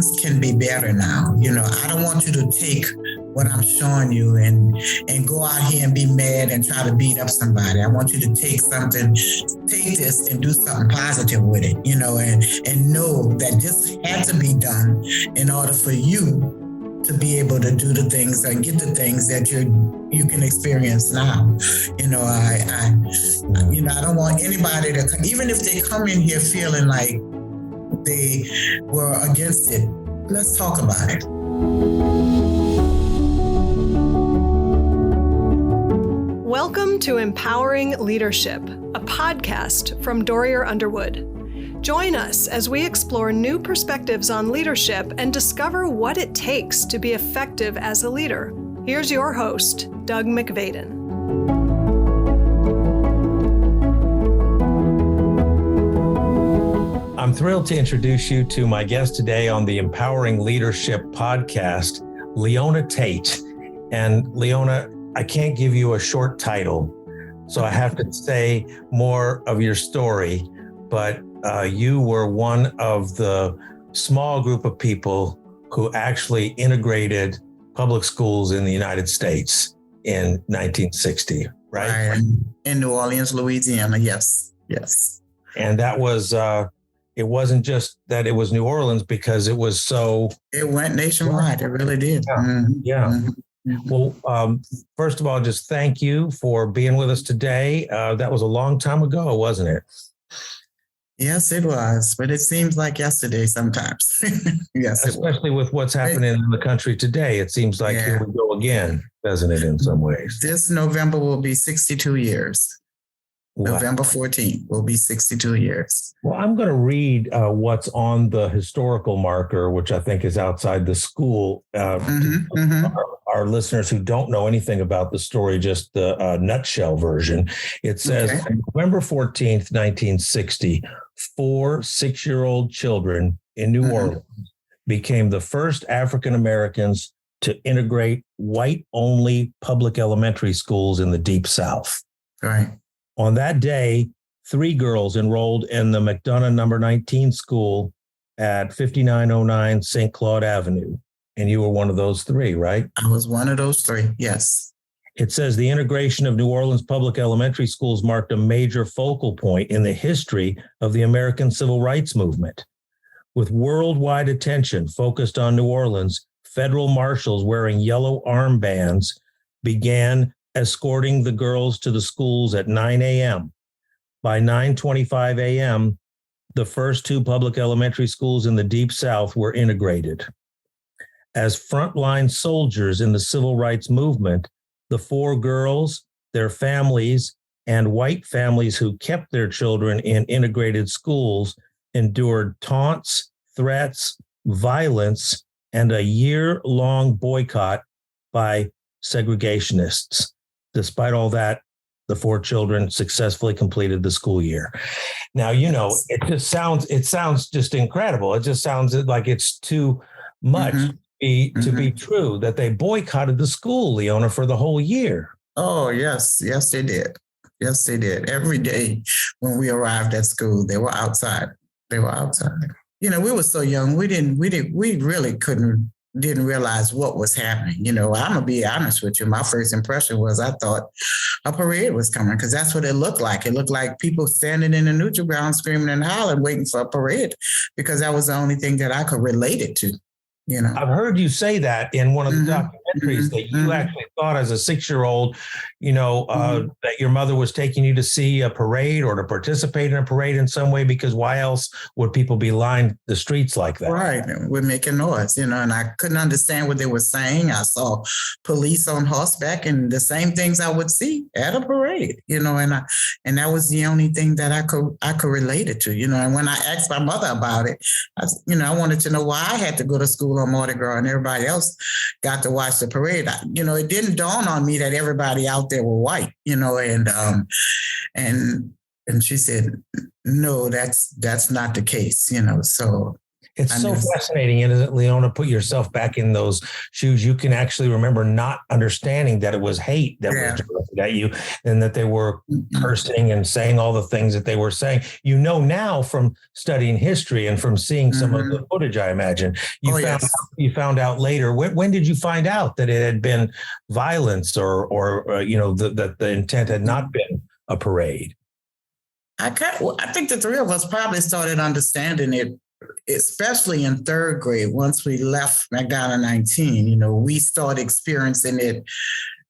things can be better now. I don't want you to take what I'm showing you and go out here and be mad and try to beat up somebody. I want you to take this and do something positive with it, and know that this had to be done in order for you to be able to do the things and get the things that you can experience now. I don't want anybody to, even if they come in here feeling like they were against it, let's talk about it. Welcome to Empowering Leadership, a podcast from Dorrier Underwood. Join us as we explore new perspectives on leadership and discover what it takes to be effective as a leader. Here's your host, Doug McVadon. I'm thrilled to introduce you to my guest today on the Empowering Leadership podcast, Leona Tate. And Leona, I can't give you a short title, so I have to say more of your story, but you were one of the small group of people who actually integrated public schools in the United States in 1960, right? In New Orleans, Louisiana, yes. And that was, it wasn't just that it was New Orleans because it was so... It went nationwide, it really did. Yeah. Mm-hmm. Yeah. Mm-hmm. Well, first of all, just thank you for being with us today. That was a long time ago, wasn't it? Yes, it was, but it seems like yesterday sometimes. Yes, especially with what's happening in the country today. It seems like here we go again, doesn't it, in some ways? This November will be 62 years. Wow. November 14th will be 62 years. Well, I'm going to read what's on the historical marker, which I think is outside the school. Our listeners who don't know anything about the story, just the nutshell version. It says, November 14th, 1960, 4 6-year-old children in New Orleans became the first African Americans to integrate white-only public elementary schools in the Deep South. Right. On that day, 3 girls enrolled in the McDonogh number 19 school at 5909 St. Claude Avenue. And you were one of those 3, right? I was one of those 3, yes. It says the integration of New Orleans public elementary schools marked a major focal point in the history of the American Civil Rights Movement. With worldwide attention focused on New Orleans, federal marshals wearing yellow armbands began escorting the girls to the schools at 9 a.m. By 9:25 a.m., the first 2 public elementary schools in the Deep South were integrated. As frontline soldiers in the civil rights movement, the 4 girls, their families, and white families who kept their children in integrated schools endured taunts, threats, violence, and a year-long boycott by segregationists. Despite all that, the 4 children successfully completed the school year. Now, it sounds just incredible. It just sounds like it's too much to be true that they boycotted the school, Leona, for the whole year. Oh, yes. Yes, they did. Yes, they did. Every day when we arrived at school, they were outside. We were so young. We really didn't realize what was happening. I'm going to be honest with you. My first impression was I thought a parade was coming because that's what it looked like. It looked like people standing in the neutral ground screaming and hollering, waiting for a parade because that was the only thing that I could relate it to. I've heard you say that in one of the documentaries that you actually thought as a 6-year-old, that your mother was taking you to see a parade or to participate in a parade in some way, because why else would people be lined the streets like that? Right. We're making noise, and I couldn't understand what they were saying. I saw police on horseback and the same things I would see at a parade, and that was the only thing that I could relate it to, and when I asked my mother about it, I wanted to know why I had to go to school on Mardi Gras and everybody else got to watch the parade. It didn't dawn on me that everybody out there were white, and she said, no, that's not the case, so It's so fascinating, isn't it, Leona? Put yourself back in those shoes. You can actually remember not understanding that it was hate that was directed at you and that they were cursing and saying all the things that they were saying. You know now from studying history and from seeing some of the footage, I imagine. You found out later. When did you find out that it had been violence or that the intent had not been a parade? I think the three of us probably started understanding it, especially in third grade. Once we left McDonogh 19, we started experiencing it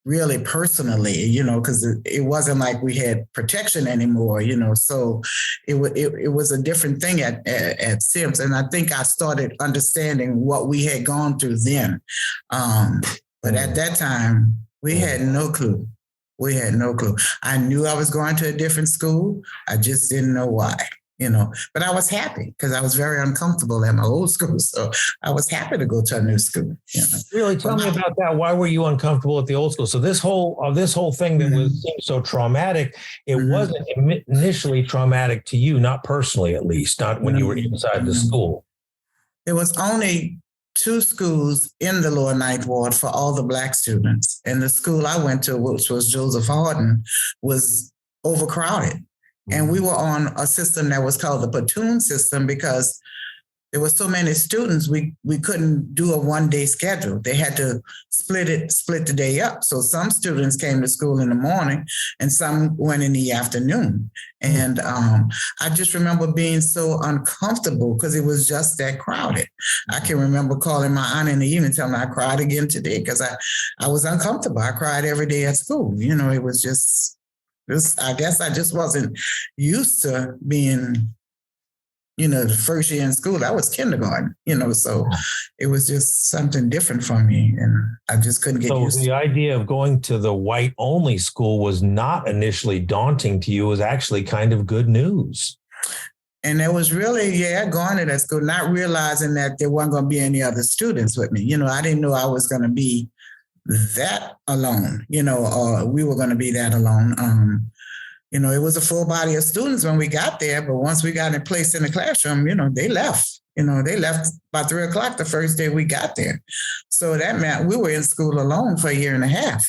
really personally, because it wasn't like we had protection anymore, so it was a different thing at Sims. And I think I started understanding what we had gone through then. But at that time, we had no clue. We had no clue. I knew I was going to a different school. I just didn't know why, but I was happy because I was very uncomfortable at my old school. So I was happy to go to a new school. Really? Tell me about that. Why were you uncomfortable at the old school? So this whole thing that seemed so traumatic, it wasn't initially traumatic to you, not personally, at least, not when you were inside the school. There was only 2 schools in the lower ninth ward for all the Black students. And the school I went to, which was Joseph Hardin, was overcrowded. And we were on a system that was called the platoon system because there were so many students, we couldn't do a one-day schedule. They had to split the day up. So some students came to school in the morning and some went in the afternoon. And I just remember being so uncomfortable because it was just that crowded. I can remember calling my aunt in the evening, telling her I cried again today because I was uncomfortable. I cried every day at school. It was just, I guess I just wasn't used to being the first year in school. That was kindergarten, so it was just something different for me and I just couldn't get used to it. So the idea of going to the white only school was not initially daunting to you. It was actually kind of good news. And it was really, going to that school, not realizing that there weren't going to be any other students with me. I didn't know I was going to be that alone, or we were going to be that alone. It was a full body of students when we got there, but once we got in place in the classroom, they left. They left by 3:00 the first day we got there. So that meant we were in school alone for a year and a half.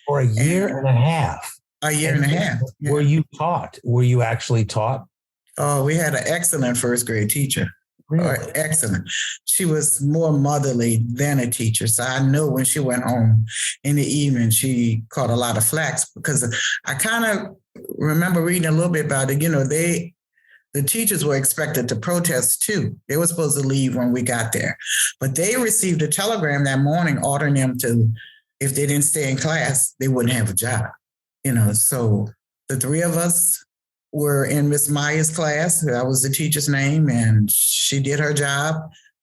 For a year and a half? A year and a half. Yeah. Were you taught? Were you actually taught? Oh, we had an excellent first grade teacher. Really? Excellent. She was more motherly than a teacher. So I know when she went home in the evening, she caught a lot of flack because I kind of remember reading a little bit about it. The teachers were expected to protest too. They were supposed to leave when we got there, but they received a telegram that morning ordering them to, if they didn't stay in class, they wouldn't have a job. So the 3 of us were in Miss Meyer's class. That was the teacher's name, and she did her job.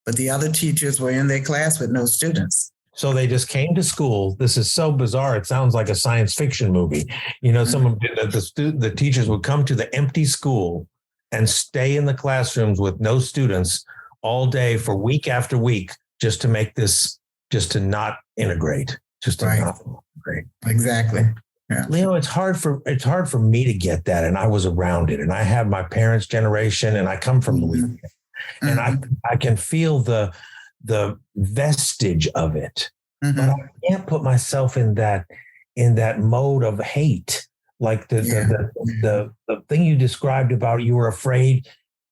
But the other teachers were in their class with no students. So they just came to school. This is so bizarre. It sounds like a science fiction movie. Some of the teachers would come to the empty school and stay in the classrooms with no students all day for week after week, just to make this, just to not integrate, just to not integrate. Exactly. Yeah. Leo, it's hard for me to get that, and I was around it, and I have my parents' generation, and I come from Louisiana, and I can feel the vestige of it, but I can't put myself in that mode of hate, like the thing you described about you were afraid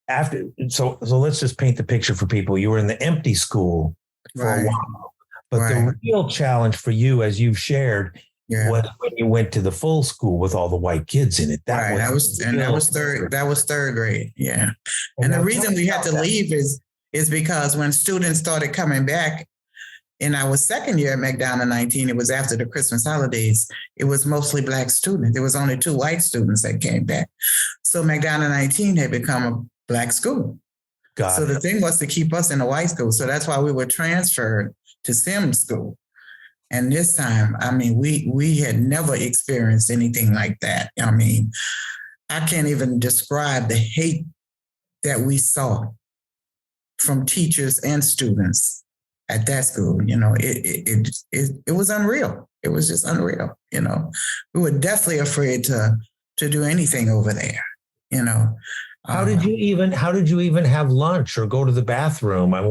after. So let's just paint the picture for people. You were in the empty school for a while, but the real challenge for you, as you've shared, was when you went to the full school with all the white kids in it. That was third grade. Yeah. And the reason we had to leave is because when students started coming back in our second year at McDonogh 19, it was after the Christmas holidays. It was mostly Black students. There was only 2 white students that came back. So McDonogh 19 had become a Black school. So the thing was to keep us in a white school. So that's why we were transferred to Sims school. And this time, we had never experienced anything like that. I can't even describe the hate that we saw from teachers and students at that school. It was unreal. It was just unreal. We were deathly afraid to do anything over there. How did you even have lunch or go to the bathroom? I mean,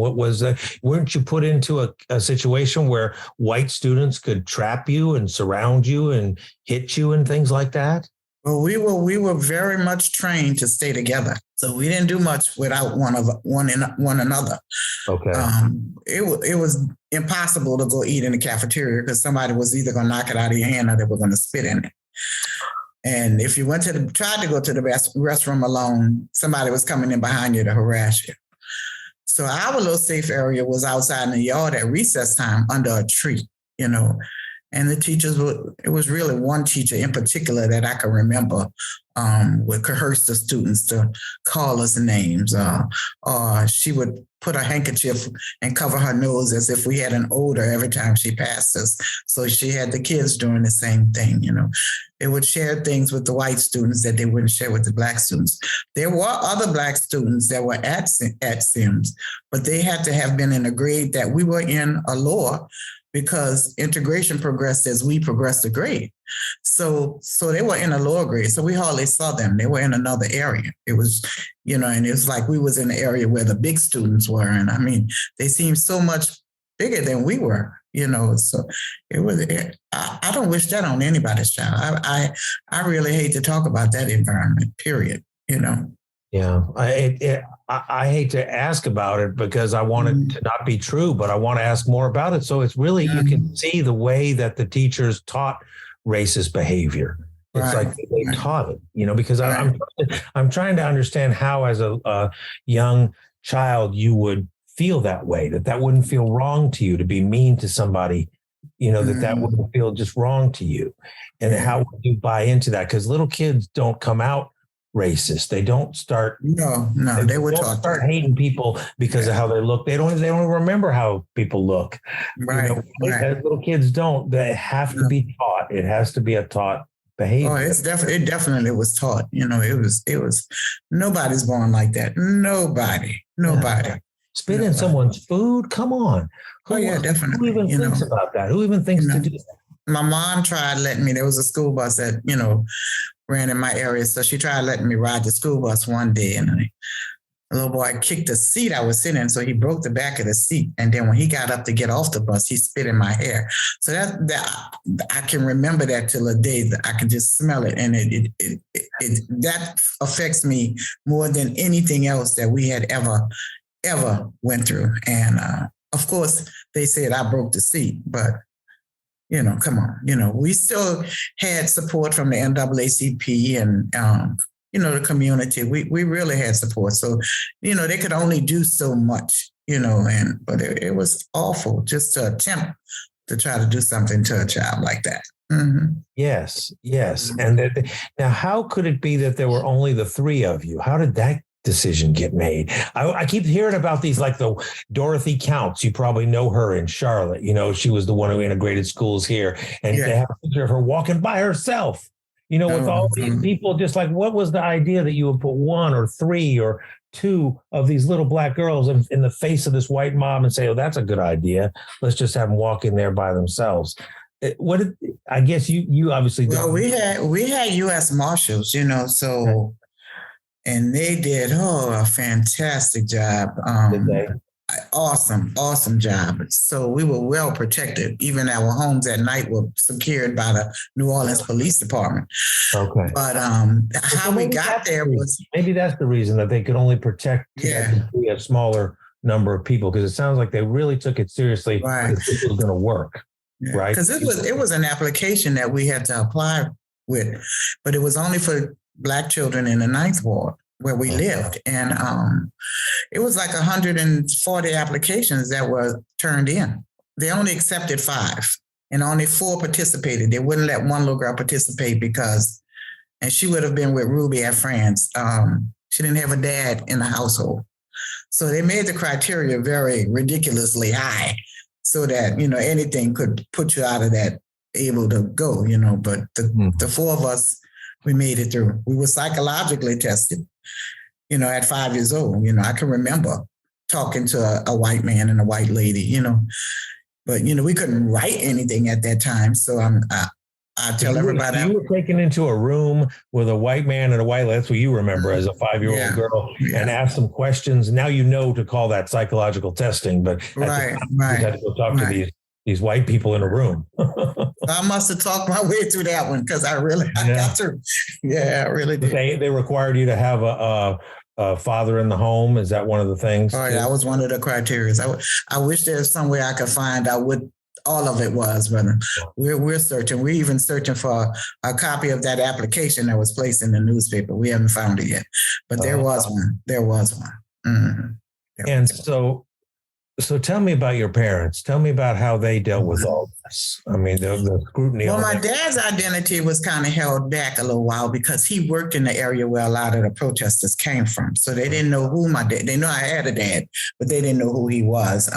weren't you put into a situation where white students could trap you and surround you and hit you and things like that? Well, we were very much trained to stay together, so we didn't do much without one another. Okay. It was impossible to go eat in the cafeteria because somebody was either going to knock it out of your hand or they were going to spit in it. And if you tried to go to the restroom alone, somebody was coming in behind you to harass you. So our little safe area was outside in the yard at recess time under a tree, And the teachers it was really one teacher in particular that I can remember would coerce the students to call us names. Or she would put a handkerchief and cover her nose as if we had an odor every time she passed us. So she had the kids doing the same thing, They would share things with the white students that they wouldn't share with the black students. There were other black students that were at Sims, but they had to have been in a grade that we were in or lower, because integration progressed as we progressed the grade. So they were in a lower grade. So we hardly saw them. They were in another area. It was, and it was like we was in the area where the big students were. And I mean, they seemed so much bigger than we were, So it was, I don't wish that on anybody's child. I really hate to talk about that environment, period, Yeah, I hate to ask about it because I want it to not be true, but I want to ask more about it. So it's really, you can see the way that the teachers taught racist behavior. It's like they taught it, because I'm trying to understand how as a young child you would feel that way, that wouldn't feel wrong to you to be mean to somebody, that wouldn't feel just wrong to you. And how would you buy into that? Because little kids don't come out racist. They don't start. No, they were taught start hating people because of how they look. They don't remember how people look. Right. Little kids don't. They have to be taught. It has to be a taught behavior. Oh, it definitely was taught. It was nobody's born like that. Nobody. Spit in someone's food. Come on. Definitely. Who even thinks about that? Who even thinks to do that? My mom tried letting me. There was a school bus that ran in my area, so she tried letting me ride the school bus one day, and a little boy kicked the seat I was sitting in, so he broke the back of the seat. And then when he got up to get off the bus, he spit in my hair. So that I can remember that till the day that I can just smell it, and it that affects me more than anything else that we had ever went through. And of course, they said I broke the seat, but come on, we still had support from the NAACP and, the community. We really had support. So, they could only do so much, but it was awful just to attempt to try to do something to a child like that. Mm-hmm. Yes. And now, how could it be that there were only the three of you? How did that decision get made? I keep hearing about these, like the Dorothy Counts. You probably know her in Charlotte. She was the one who integrated schools here, and they have a picture of her walking by herself. With all these people. Just like, what was the idea that you would put one or three or two of these little black girls in the face of this white mom and say, "Oh, that's a good idea. Let's just have them walk in there by themselves." I guess you obviously. Well, we had U.S. Marshals, so. And they did a fantastic job. Did they? Awesome job. So we were well protected. Even our homes at night were secured by the New Orleans Police Department. Okay. But how we got there was... Maybe that's the reason that they could only protect a smaller number of people, because it sounds like they really took it seriously. Right. This was going to work, right? Because it was an application that we had to apply with, but it was only for Black children in the 9th Ward where we lived. And it was like 140 applications that were turned in. They only accepted 5 and only 4 participated. They wouldn't let one little girl participate and she would have been with Ruby at France. She didn't have a dad in the household. So they made the criteria very ridiculously high so that, anything could put you out of that able to go, but the 4 of us, we made it through. We were psychologically tested, at 5 years old. I can remember talking to a white man and a white lady, but, we couldn't write anything at that time. So I tell everybody. You were taken into a room with a white man and a white lady. That's what you remember as a 5-year-old girl, and asked some questions. Now you know to call that psychological testing, but right. You had to go talk to these white people in a room. I must have talked my way through that one because I got through. Yeah, I really did. They required you to have a father in the home. Is that one of the things? Oh, yeah, that was one of the criteria. I wish there was some way I could find out what all of it was, but we're searching. We're even searching for a copy of that application that was placed in the newspaper. We haven't found it yet, but there was one. There was one. Mm-hmm. And so tell me about your parents. Tell me about how they dealt with all this. I mean, the scrutiny. Well, my dad's identity was kind of held back a little while because he worked in the area where a lot of the protesters came from. So they didn't know who my dad. They knew I had a dad, but they didn't know who he was.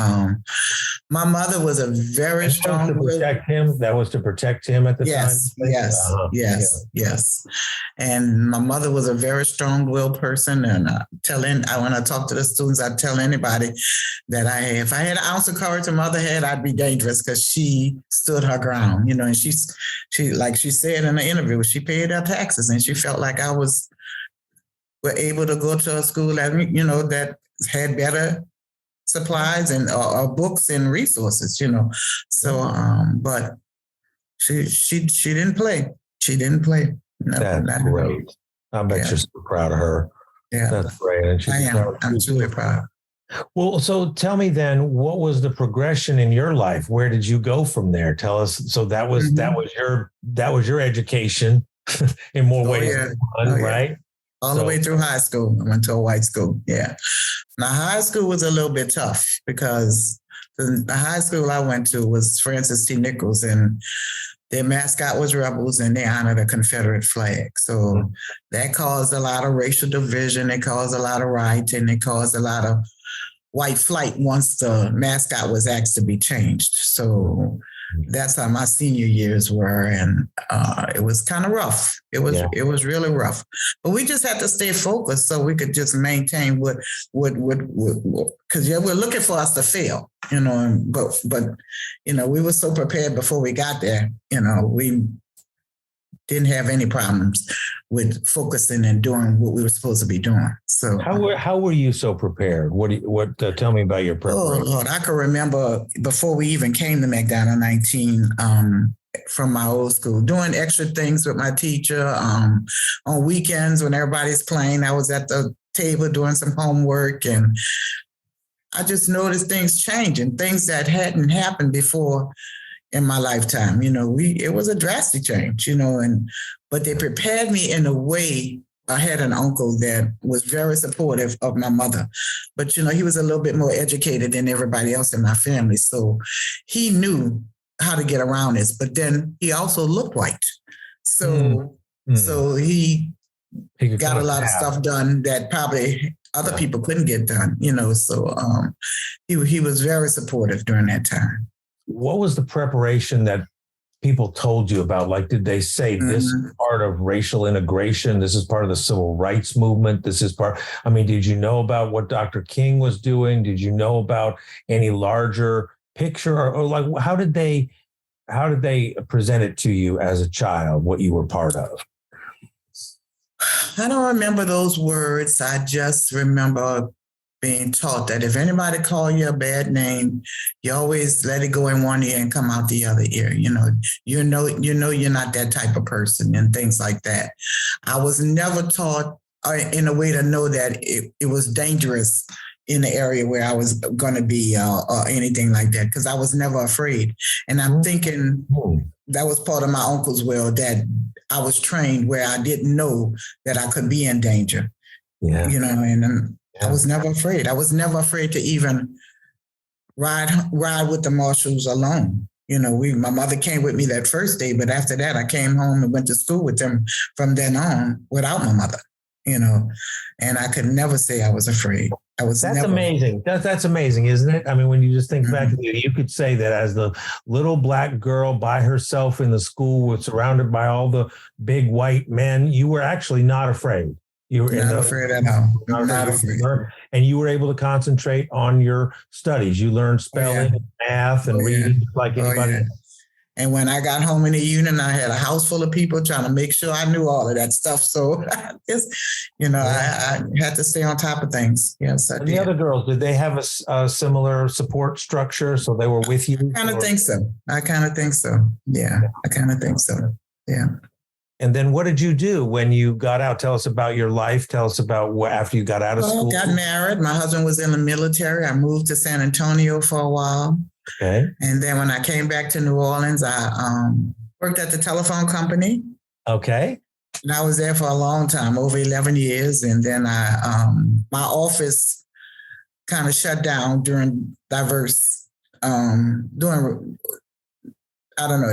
My mother was a very strong. To protect him. That was to protect him at the time. Yes. And my mother was a very strong-willed person. And when I talk to the students, I tell anybody that if I had an ounce of courage a mother had, I'd be dangerous because she stood her ground, and she like she said in the interview, she paid her taxes and she felt like I was able to go to a school that, that had better supplies and books and resources, So, but she didn't play. She didn't play. No, that's great. I bet you're so proud of her. Yeah, that's great. And I am. I'm truly proud. Well, so tell me then, what was the progression in your life? Where did you go from there? Tell us. So that was your education in more ways than one, right? All the way through high school. I went to a white school. Yeah. Now high school was a little bit tough because the high school I went to was Francis T. Nichols, and their mascot was rebels, and they honored a Confederate flag. So that caused a lot of racial division. It caused a lot of rioting. It caused a lot of white flight once the mascot was asked to be changed. So that's how my senior years were. And it was kind of rough. It was really rough. But we just had to stay focused so we could just maintain what because they were looking for us to fail, but we were so prepared before we got there, we didn't have any problems with focusing and doing what we were supposed to be doing. So how were you so prepared? Tell me about your preparation. Oh Lord, I can remember before we even came to McDonogh 19 from my old school, doing extra things with my teacher on weekends when everybody's playing. I was at the table doing some homework, and I just noticed things changing, things that hadn't happened before in my lifetime. It was a drastic change, but they prepared me in a way. I had an uncle that was very supportive of my mother, but, he was a little bit more educated than everybody else in my family. So he knew how to get around this, but then he also looked white. So he got a lot of stuff done that probably other people couldn't get done, so he was very supportive during that time. What was the preparation that people told you about? Like, did they say this is part of racial integration? This is part of the civil rights movement. This is did you know about what Dr. King was doing? Did you know about any larger picture or like, how did they present it to you as a child, what you were part of? I don't remember those words. I just remember being taught that if anybody call you a bad name, you always let it go in one ear and come out the other ear. You know you're not that type of person and things like that. I was never taught in a way to know that it was dangerous in the area where I was going to be or anything like that, because I was never afraid. And I'm thinking that was part of my uncle's will, that I was trained where I didn't know that I could be in danger. Yeah. I was never afraid. I was never afraid to even ride with the marshals alone. My mother came with me that first day, but after that, I came home and went to school with them from then on without my mother, and I could never say I was afraid. That's amazing. That's amazing, isn't it? I mean, when you just think back, you could say that as the little black girl by herself in the school, surrounded by all the big white men, you were actually not afraid. You were not afraid at all. Not afraid. And you were able to concentrate on your studies. You learned spelling, and math, and reading like anybody. And when I got home in the evening, I had a house full of people trying to make sure I knew all of that stuff. So, I had to stay on top of things. Yes, I did. The other girls, did they have a similar support structure? So they were with you? I kind of think so. Yeah, I kind of think so. Yeah. And then what did you do when you got out? Tell us about your life. Tell us about what after you got out of school. I got married. My husband was in the military. I moved to San Antonio for a while. Okay. And then when I came back to New Orleans, I worked at the telephone company. Okay. And I was there for a long time, over 11 years. And then my office kind of shut down during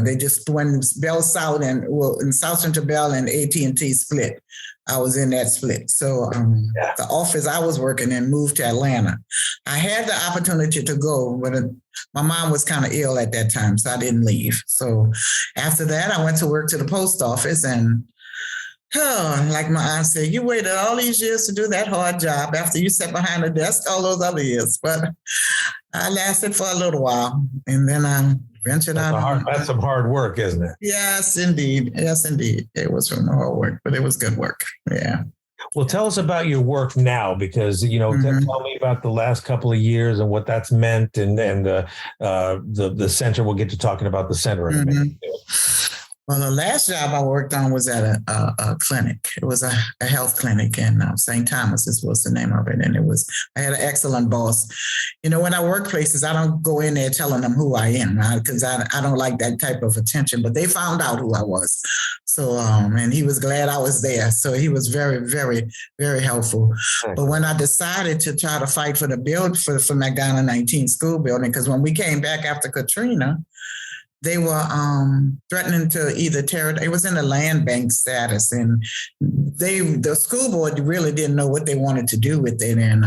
they just, when Bell South and South Central Bell and AT&T split, I was in that split. So the office I was working in moved to Atlanta. I had the opportunity to go, but my mom was kind of ill at that time, so I didn't leave. So after that, I went to work to the post office, and like my aunt said, you waited all these years to do that hard job after you sat behind the desk all those other years. But I lasted for a little while, and then I ventured out. That's some hard work, isn't it? Yes, indeed. It was some hard work, but it was good work. Yeah. Well, tell us about your work now, because, tell me about the last couple of years and what that's meant, and the center. We'll get to talking about the center in a minute. Well, the last job I worked on was at a clinic. It was a health clinic in St. Thomas was the name of it. And I had an excellent boss. When I work places, I don't go in there telling them who I am, because I don't like that type of attention, but they found out who I was. So, and he was glad I was there. So he was very, very, very helpful. But when I decided to try to fight for the build for McDonogh 19 school building, because when we came back after Katrina, they were threatening to either tear it. It was in the land bank status, and the school board really didn't know what they wanted to do with it. And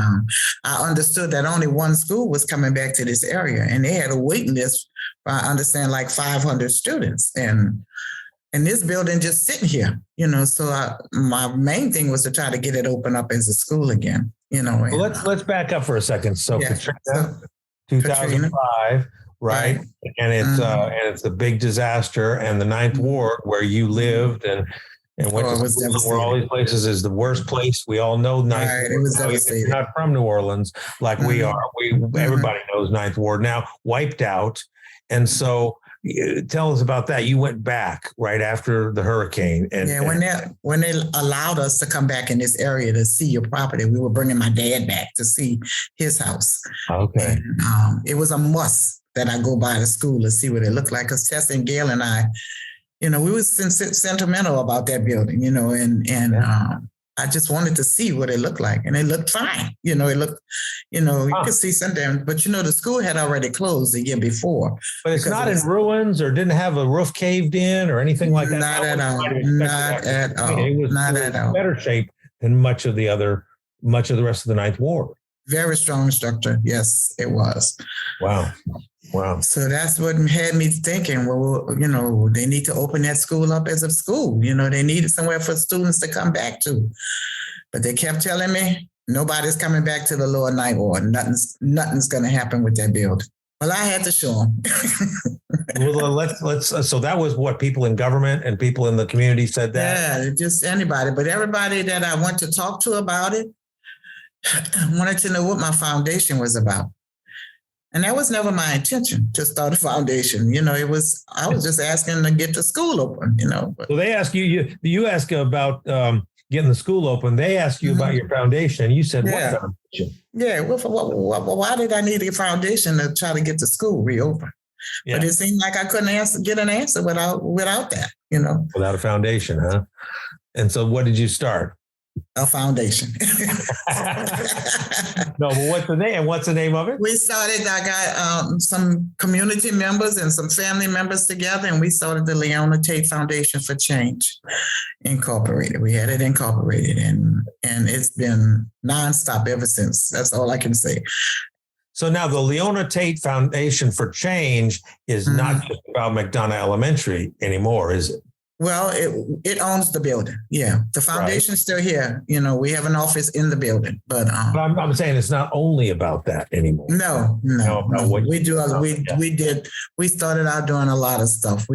I understood that only one school was coming back to this area, and they had a waiting list for, I understand, like 500 students. And this building just sitting here, So my main thing was to try to get it open up as a school again, Well, let's back up for a second. So Katrina, 2005. Right. And it's a big disaster, and the Ninth Ward where you lived and went to school, where all these places is the worst place. We all know Ninth Ward. It was devastating. You're not from New Orleans like we are. Everybody knows Ninth Ward now, wiped out. And so tell us about that. You went back right after the hurricane. When they allowed us to come back in this area to see your property, we were bringing my dad back to see his house. Okay. And, it was a must that I go by the school to see what it looked like. Because Tess and Gail and I, we were sentimental about that building, I just wanted to see what it looked like. And it looked fine. It looked, you could see some damage. But, the school had already closed the year before. But it's not in ruins or didn't have a roof caved in or anything like that? Not at all. Not at all. It was better shape than much of the rest of the Ninth Ward. Very strong structure. Yes, it was. Wow. So that's what had me thinking, well, they need to open that school up as a school. They needed somewhere for students to come back to. But they kept telling me, nobody's coming back to the lower Ninth Ward. Nothing's going to happen with that building. Well, I had to show them. Well, let's. So that was what people in government and people in the community said that? Yeah, just anybody. But everybody that I went to talk to about it wanted to know what my foundation was about. And that was never my intention to start a foundation. I was just asking to get the school open, But. So they ask you ask about getting the school open. They ask you about your foundation. And you said, what foundation? Yeah. Well, why did I need a foundation to try to get the school reopened? Yeah. But it seemed like I couldn't get an answer without that, Without a foundation, huh? And so what did you start? A foundation. No, but what's the name? What's the name of it? I got some community members and some family members together, and we started the Leona Tate Foundation for Change Incorporated. We had it incorporated, and it's been nonstop ever since. That's all I can say. So now the Leona Tate Foundation for Change is not just about McDonogh Elementary anymore, is it? Well, it owns the building. Yeah. The foundation's still here. You know, we have an office in the building, but I'm saying it's not only about that anymore. No. We started out doing a lot of stuff.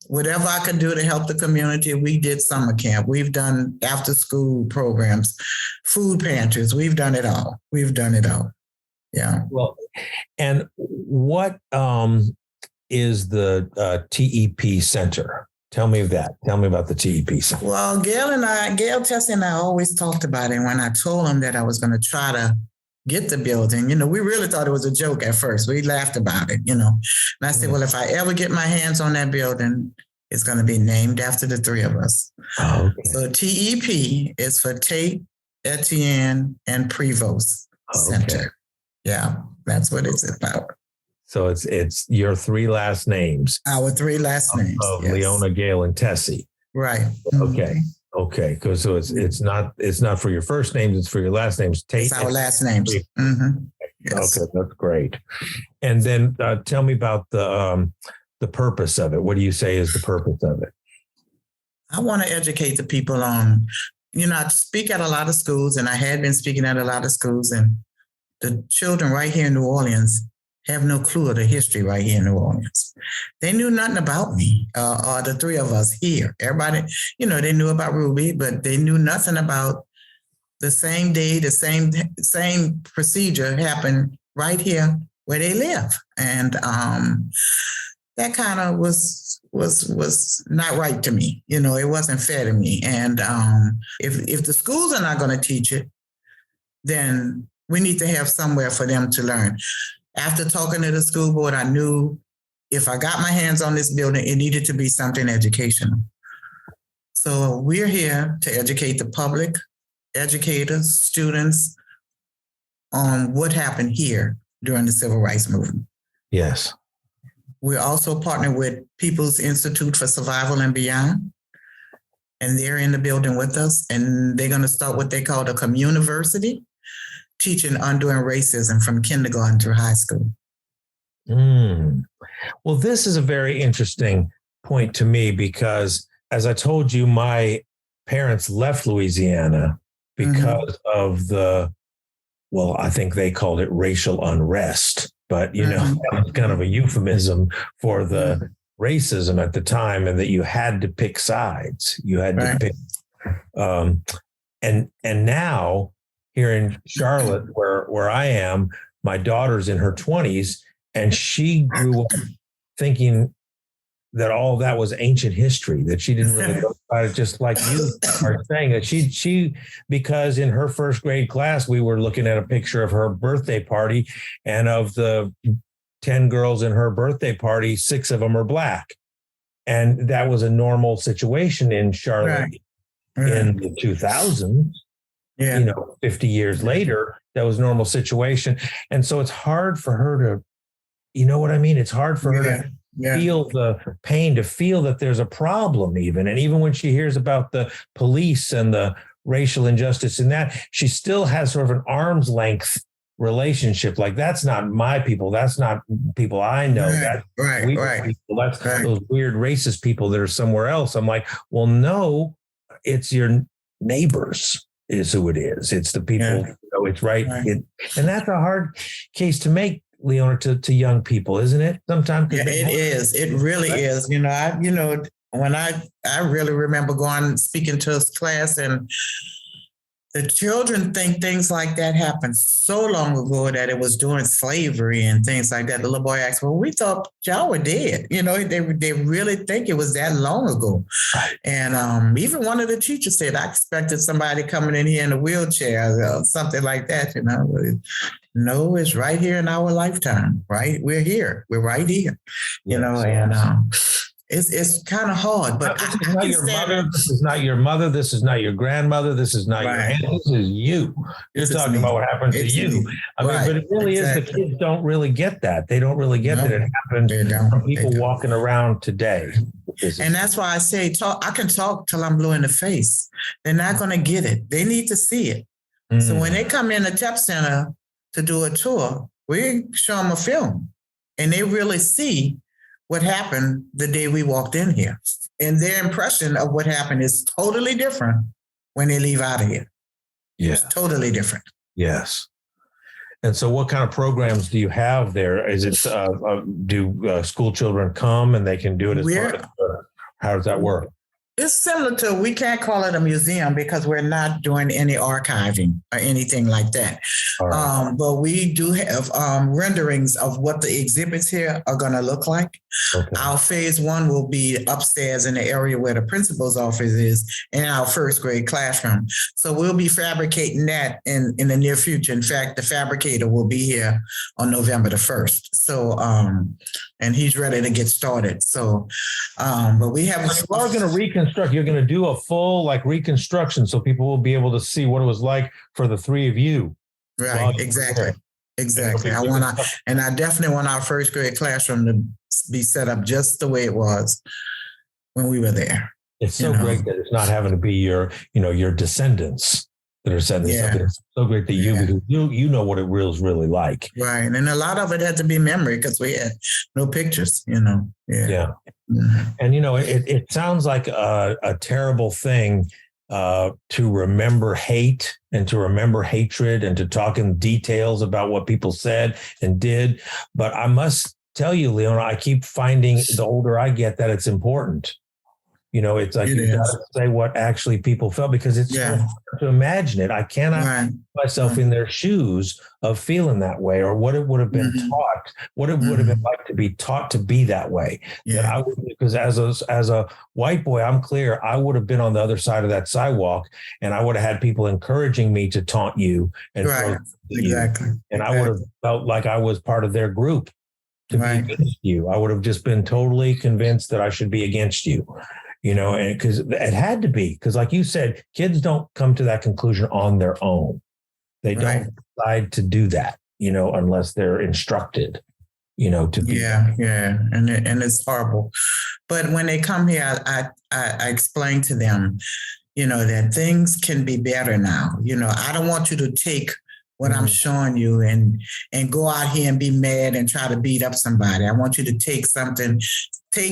Whatever I could do to help the community, we did summer camp. We've done after school programs, food pantries. We've done it all. Yeah. Well, and what is the TEP Center? Tell me of that. Tell me about the TEP Center. Well, Gail Tessie and I always talked about it. When I told him that I was going to try to get the building, you know, we really thought it was a joke at first. We laughed about it, you know. And I said, well, if I ever get my hands on that building, it's going to be named after the three of us. Oh, okay. So TEP is for Tate, Etienne, and Prevost Center. Okay. Yeah, that's what it's about. So it's your three last names. Our three last names. Of yes. Leona, Gail, and Tessie. Right. Okay. Okay. Because so it's not for your first names, it's for your last names. Tate. It's our last names. Mm-hmm. Yes. Okay, that's great. And then tell me about the purpose of it. What do you say is the purpose of it? I want to educate the people on, you know, I speak at a lot of schools, and I had been speaking at a lot of schools, and the children right here in New Orleans have no clue of the history right here in New Orleans. They knew nothing about me, or the three of us here. Everybody, you know, they knew about Ruby, but they knew nothing about the same day, the same procedure happened right here where they live. And that kind of was not right to me. You know, it wasn't fair to me. And if the schools are not going to teach it, then we need to have somewhere for them to learn. After talking to the school board, I knew if I got my hands on this building, it needed to be something educational. So we're here to educate the public, educators, students on what happened here during the Civil Rights Movement. Yes. We're also partnered with People's Institute for Survival and Beyond, and they're in the building with us, and they're going to start what they call the Communiversity, teaching undoing racism from kindergarten through high school. Well, this is a very interesting point to me because, as I told you, my parents left Louisiana because of I think they called it racial unrest, but, you know, that was kind of a euphemism for the racism at the time, and that you had to pick sides. You had to pick. And now, here in Charlotte, where I am, my daughter's in her 20s, and she grew up thinking that all that was ancient history, that she didn't really know about it, just like you are saying. That she because in her first grade class, we were looking at a picture of her birthday party, and of the 10 girls in her birthday party, 6 of them are Black. And that was a normal situation in Charlotte in the 2000s. Yeah. You know, 50 years later, that was a normal situation. And so it's hard for her to, you know what I mean? It's hard for her to feel the pain, to feel that there's a problem even. And even when she hears about the police and the racial injustice in that, she still has sort of an arm's length relationship. Like, that's not my people. That's not people I know. That's people. That's those weird racist people that are somewhere else. I'm like, well, no, it's your neighbors. Is who it is. It's the people. You know, it's right. And that's a hard case to make, Leona, to young people, isn't it? Sometimes. Yeah, it is. It really is. You know, when I really remember speaking to a class, and the children think things like that happened so long ago that it was during slavery and things like that. The little boy asked, well, we thought y'all were dead. You know, they really think it was that long ago. And even one of the teachers said, I expected somebody coming in here in a wheelchair or something like that, you know. No, it's right here in our lifetime, right? We're here. We're right here, you know, and it's kind of hard. But this is not your mother. This is not your mother. This is not your grandmother. This is not your aunt. This is you. You're talking about what happened to you. I mean, but it really is. The kids don't really get that. They don't really get that it happened from people walking around today. And that's why I say, I can talk till I'm blue in the face. They're not going to get it. They need to see it. So when they come in the TEP Center to do a tour, we show them a film, and they really see what happened the day we walked in here. and their impression of what happened is totally different when they leave out of here. Yeah. It's totally different. Yes. And so what kind of programs do you have there? Is it, do school children come and they can do it as part of, how does that work? It's similar to, we can't call it a museum because we're not doing any archiving or anything like that. Right. But we do have renderings of what the exhibits here are going to look like. Okay. Our phase 1 will be upstairs in the area where the principal's office is in our first grade classroom. So we'll be fabricating that in the near future. In fact, the fabricator will be here on November the 1st. So, and he's ready to get started. So, but we have... You are going to reconstruct. You're going to do a full reconstruction so people will be able to see what it was like for the three of you. Right. Exactly. I definitely want our first grade classroom to be set up just the way it was when we were there. It's so great that it's not having to be your descendants that are setting this up. It's so great that because you know what it was really like. Right. And a lot of it had to be memory because we had no pictures, Yeah. Mm-hmm. And, it sounds like a terrible thing to remember hate and to remember hatred and to talk in details about what people said and did. But I must tell you, Leona, I keep finding the older I get that it's important. It's like you got to say what actually people felt because it's so hard to imagine it. I cannot put myself in their shoes of feeling that way or what it would have been taught, what it would have been like to be taught to be that way. Yeah. That I would, because as a white boy, I'm clear, I would have been on the other side of that sidewalk and I would have had people encouraging me to taunt you and exactly. And I would have felt like I was part of their group to be against you. I would have just been totally convinced that I should be against you. And because it had to be, because like you said, kids don't come to that conclusion on their own. They don't decide to do that, unless they're instructed, to be. Yeah. And it's horrible. But when they come here, I explain to them, that things can be better now. I don't want you to take what I'm showing you and go out here and be mad and try to beat up somebody. I want you to take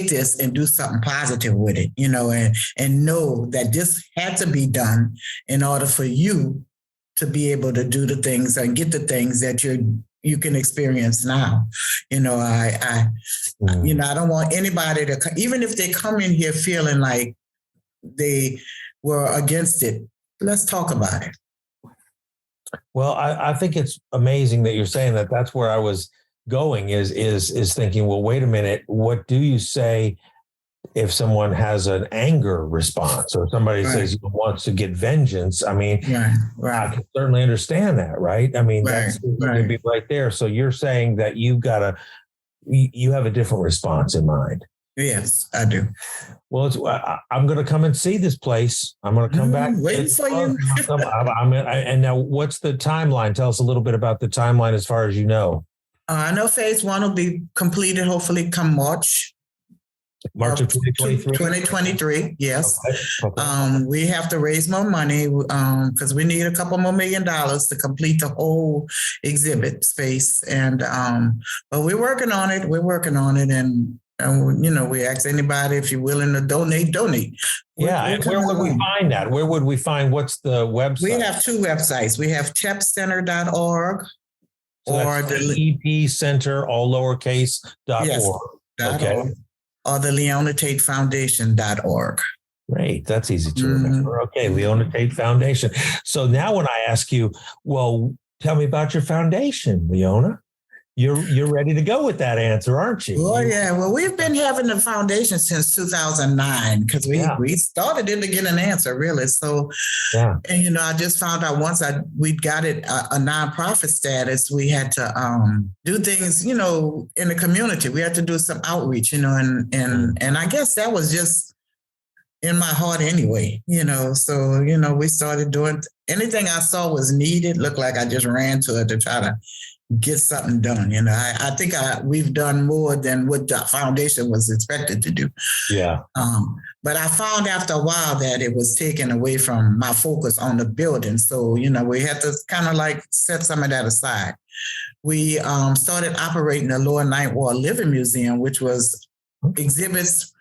this and do something positive with it, and know that this had to be done in order for you to be able to do the things and get the things that you can experience now. I don't want anybody to, even if they come in here feeling like they were against it, let's talk about it. Well, I think it's amazing that you're saying that. That's where I was going is thinking, well, wait a minute, what do you say if someone has an anger response or somebody says wants to get vengeance? I mean, I can certainly understand that, right? I mean, that's going to be right there. So you're saying that you have a different response in mind. Yes, I do. Well, I'm going to come and see this place. I'm going to come back. Waiting for you. And now, what's the timeline? Tell us a little bit about the timeline as far as you know. I know phase 1 will be completed hopefully come March of 2023. 2023, yes. Okay. We have to raise more money because we need a couple more $1 million to complete the whole exhibit space. And but we're working on it. And we ask anybody if you're willing to donate. And where would we find that? Where would we find, what's the website? We have 2 websites. We have tepcenter.org or the EP Center, all lowercase, .org. Okay. Or the Leona Tate Foundation.org. Great. That's easy to remember. Okay. Leona Tate Foundation. So now when I ask you, well, tell me about your foundation, Leona. You're ready to go with that answer, aren't you? Oh, yeah. Well, we've been having the foundation since 2009 because we started it to get an answer, really. So, and, I just found out once we got it a nonprofit status, we had to do things, in the community. We had to do some outreach, and I guess that was just in my heart anyway, So, we started doing anything I saw was needed, looked like I just ran to it to try to get something done. I think we've done more than what the foundation was expected to do. Yeah. But I found after a while that it was taken away from my focus on the building. So, we had to kind of set some of that aside. We started operating the Lower Ninth Ward Living Museum, which was exhibits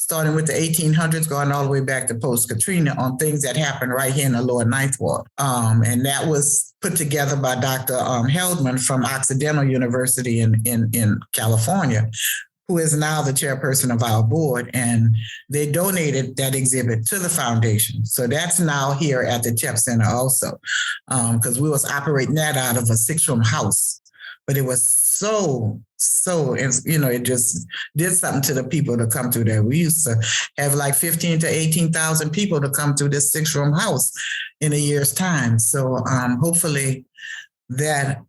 starting with the 1800s, going all the way back to post-Katrina on things that happened right here in the lower Ninth Ward. And that was put together by Dr. Heldman from Occidental University in California, who is now the chairperson of our board. And they donated that exhibit to the foundation. So that's now here at the CHEP Center also, because we was operating that out of a 6-room house. But it was so, it just did something to the people to come through there. We used to have like 15 to 18,000 people to come through this 6-room house in a year's time. So hopefully that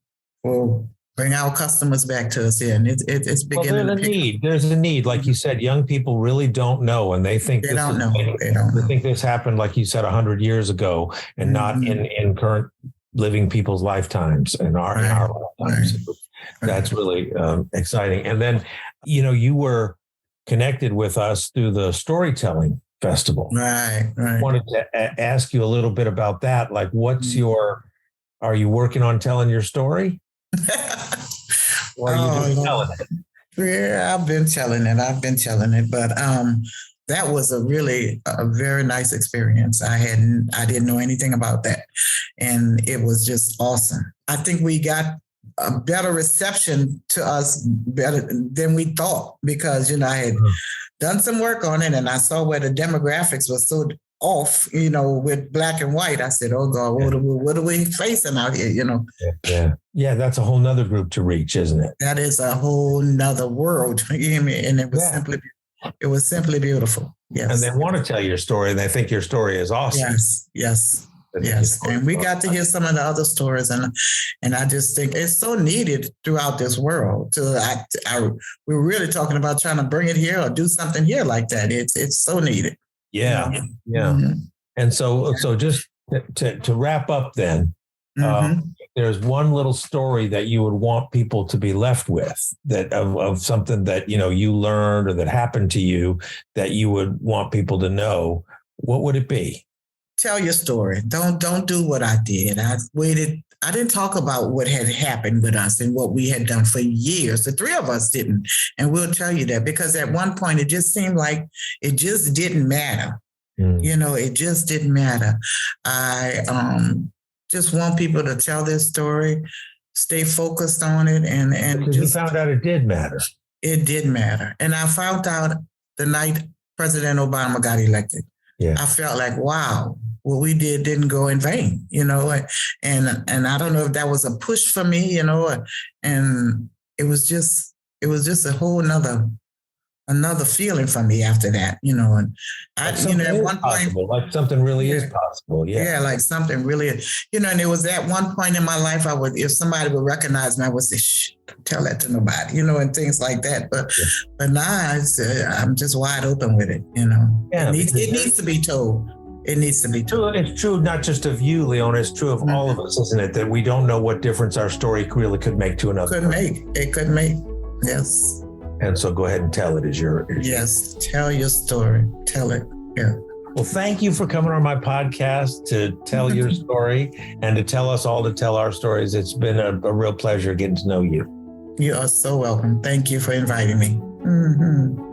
will bring our customers back to us here. And it's beginning to pick up. There's a need. Like you said, young people really don't know. And they think They don't know. They think this happened, like you said, 100 years ago and not in current living people's lifetimes and our lifetimes. Right. That's really exciting. And then, you were connected with us through the storytelling festival. Right. I wanted to ask you a little bit about that. Like, are you working on telling your story? Or are you telling it? Yeah, I've been telling it. But that was a very nice experience. I didn't know anything about that. And it was just awesome. I think we got a better reception to us better than we thought, because, I had done some work on it and I saw where the demographics were so off, with black and white. I said, oh God, what are we facing out here, Yeah, that's a whole nother group to reach, isn't it? That is a whole nother world. And it was simply beautiful. Yes. And they want to tell your story, and they think your story is awesome. Yes. And we got to hear some of the other stories, and I just think it's so needed throughout this world. We're really talking about trying to bring it here or do something here like that. It's so needed. Yeah. Mm-hmm. And so just to wrap up then, there's one little story that you would want people to be left with, that of something that, you learned or that happened to you that you would want people to know. What would it be? Tell your story. Don't do what I did. I waited. I didn't talk about what had happened with us and what we had done for years. The three of us didn't. And we'll tell you that, because at one point it just seemed like it just didn't matter. It just didn't matter. I just want people to tell their story, stay focused on it. And because you found out it did matter. It did matter. And I found out the night President Obama got elected. Yeah. I felt like, wow, what we didn't go in vain, and I don't know if that was a push for me, and it was just a whole another feeling for me after that, and at one point, like something really is possible. Yeah, like something really, and it was at one point in my life, if somebody would recognize me, I would say, shh, don't tell that to nobody, and things like that. But now I'm just wide open with it, Yeah, it needs to be told. It needs to be told. It's true, not just of you, Leona. It's true of all of us, isn't it? That we don't know what difference our story really could make to another. It could make. Yes. And so go ahead and tell it. Yes, tell your story. Tell it. Yeah. Well, thank you for coming on my podcast to tell your story and to tell us all to tell our stories. It's been a real pleasure getting to know you. You are so welcome. Thank you for inviting me. Mm-hmm.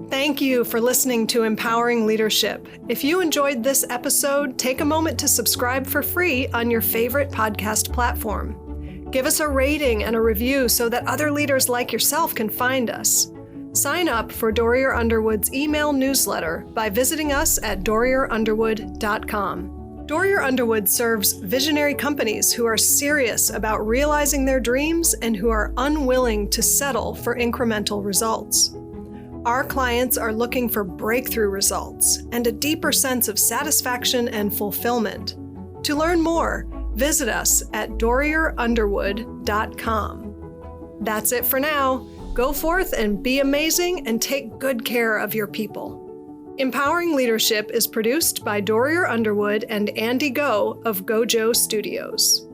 Thank you for listening to Empowering Leadership. If you enjoyed this episode, take a moment to subscribe for free on your favorite podcast platform. Give us a rating and a review so that other leaders like yourself can find us. Sign up for Dorrier Underwood's email newsletter by visiting us at dorrierunderwood.com. Dorrier Underwood serves visionary companies who are serious about realizing their dreams and who are unwilling to settle for incremental results. Our clients are looking for breakthrough results and a deeper sense of satisfaction and fulfillment. To learn more, visit us at dorrierunderwood.com. That's it for now. Go forth and be amazing and take good care of your people. Empowering Leadership is produced by Dorrier Underwood and Andy Go of Gojo Studios.